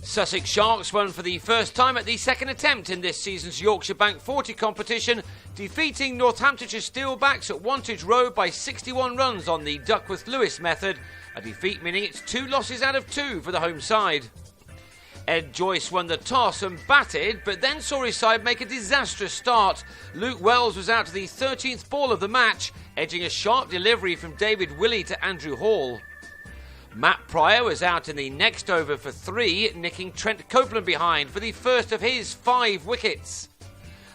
Sussex Sharks won for the first time at the second attempt in this season's Yorkshire Bank 40 competition, defeating Northantshire Steelbacks at Wantage Road by 61 runs on the Duckworth-Lewis method, a defeat meaning it's 2 losses out of 2 for the home side. Ed Joyce won the toss and batted, but then saw his side make a disastrous start. Luke Wells was out to the 13th ball of the match, edging a sharp delivery from David Willey to Andrew Hall. Matt Pryor was out in the next over for 3, nicking Trent Copeland behind for the first of his 5 wickets.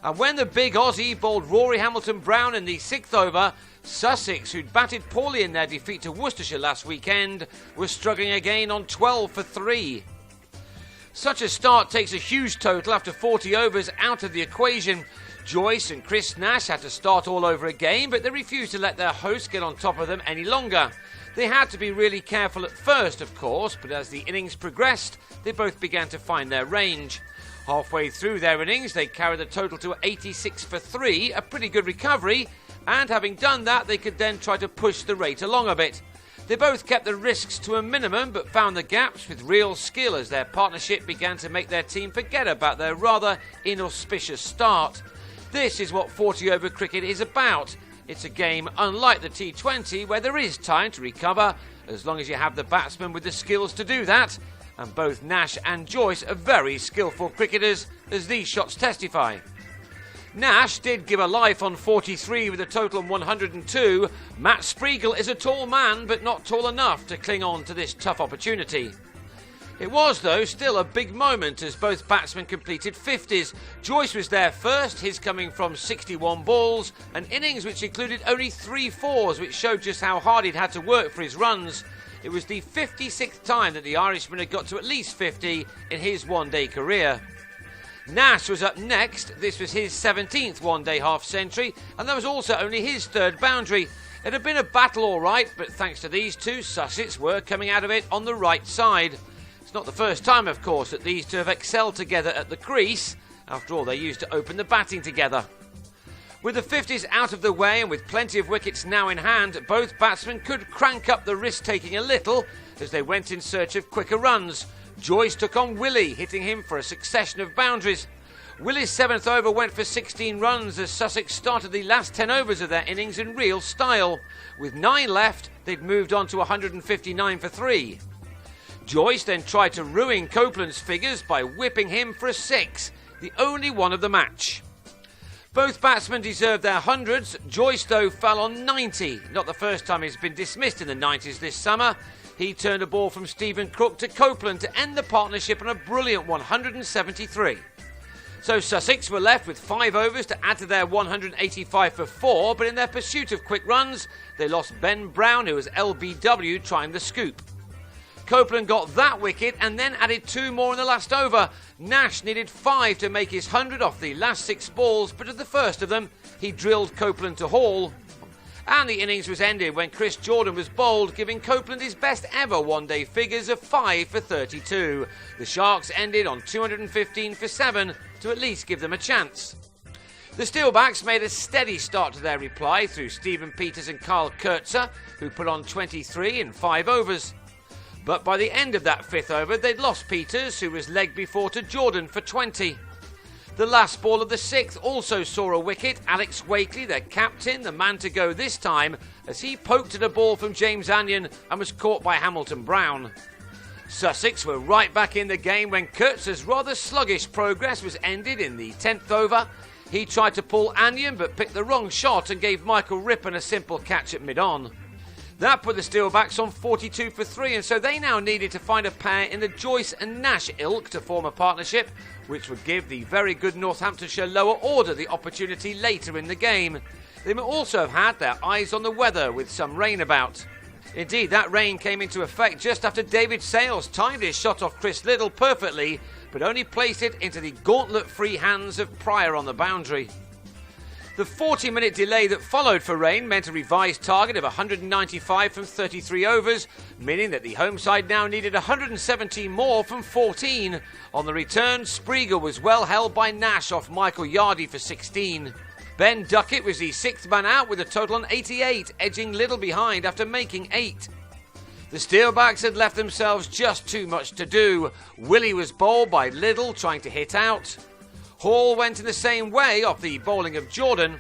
And when the big Aussie bowled Rory Hamilton-Brown in the 6th over, Sussex, who'd batted poorly in their defeat to Worcestershire last weekend, were struggling again on 12 for 3. Such a start takes a huge total after 40 overs out of the equation. Joyce and Chris Nash had to start all over again, but they refused to let their hosts get on top of them any longer. They had to be really careful at first, of course, but as the innings progressed, they both began to find their range. Halfway through their innings, they carried the total to 86 for 3, a pretty good recovery, and having done that, they could then try to push the rate along a bit. They both kept the risks to a minimum, but found the gaps with real skill as their partnership began to make their team forget about their rather inauspicious start. This is what 40-over cricket is about. It's a game unlike the T20 where there is time to recover, as long as you have the batsman with the skills to do that. And both Nash and Joyce are very skillful cricketers, as these shots testify. Nash did give a life on 43 with a total of 102. Matt Spreagle is a tall man, but not tall enough to cling on to this tough opportunity. It was, though, still a big moment as both batsmen completed 50s. Joyce was there first, his coming from 61 balls, an innings which included only 3 fours, which showed just how hard he'd had to work for his runs. It was the 56th time that the Irishman had got to at least 50 in his one-day career. Nash was up next. This was his 17th one-day half-century, and that was also only his 3rd boundary. It had been a battle all right, but thanks to these two, Sussex were coming out of it on the right side. It's not the first time, of course, that these two have excelled together at the crease. After all, they used to open the batting together. With the 50s out of the way and with plenty of wickets now in hand, both batsmen could crank up the risk-taking a little as they went in search of quicker runs. Joyce took on Willey, hitting him for a succession of boundaries. Willey's 7th over went for 16 runs as Sussex started the last 10 overs of their innings in real style. With 9 left, they'd moved on to 159 for 3. Joyce then tried to ruin Copeland's figures by whipping him for a 6, the only one of the match. Both batsmen deserved their hundreds. Joyce, though, fell on 90. Not the first time he's been dismissed in the 90s this summer. He turned a ball from Stephen Crook to Copeland to end the partnership on a brilliant 173. So Sussex were left with 5 overs to add to their 185 for 4, but in their pursuit of quick runs, they lost Ben Brown, who was LBW, trying the scoop. Copeland got that wicket and then added 2 more in the last over. Nash needed 5 to make his 100 off the last 6 balls, but at the first of them, he drilled Copeland to Hall. And the innings was ended when Chris Jordan was bowled, giving Copeland his best ever one-day figures of 5 for 32. The Sharks ended on 215 for 7 to at least give them a chance. The Steelbacks made a steady start to their reply through Stephen Peters and Carl Kurtzer, who put on 23 in 5 overs. But by the end of that 5th over, they'd lost Peters, who was legged before to Jordan for 20. The last ball of the 6th also saw a wicket. Alex Wakely, their captain, the man to go this time, as he poked at a ball from James Anyon and was caught by Hamilton-Brown. Sussex were right back in the game when Kurtz's rather sluggish progress was ended in the 10th over. He tried to pull Anyon but picked the wrong shot and gave Michael Rippon a simple catch at mid-on. That put the Steelbacks on 42 for 3, and so they now needed to find a pair in the Joyce and Nash ilk to form a partnership, which would give the very good Northamptonshire lower order the opportunity later in the game. They may also have had their eyes on the weather with some rain about. Indeed, that rain came into effect just after David Sales timed his shot off Chris Liddle perfectly, but only placed it into the gauntlet-free hands of Pryor on the boundary. The 40-minute delay that followed for rain meant a revised target of 195 from 33 overs, meaning that the home side now needed 117 more from 14. On the return, Spreagle was well held by Nash off Michael Yardy for 16. Ben Duckett was the 6th man out with a total on 88, edging Liddle behind after making 8. The Steelbacks had left themselves just too much to do. Willie was bowled by Liddle, trying to hit out. Hall went in the same way off the bowling of Jordan.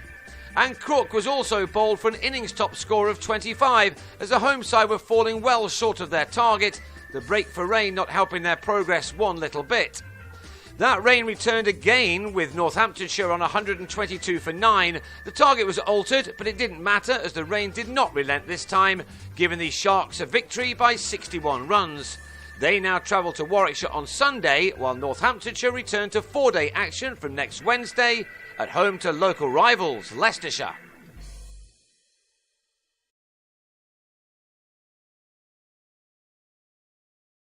And Crook was also bowled for an innings top score of 25 as the home side were falling well short of their target, the break for rain not helping their progress one little bit. That rain returned again with Northamptonshire on 122 for 9. The target was altered, but it didn't matter as the rain did not relent this time, giving the Sharks a victory by 61 runs. They now travel to Warwickshire on Sunday, while Northamptonshire return to 4-day action from next Wednesday at home to local rivals Leicestershire.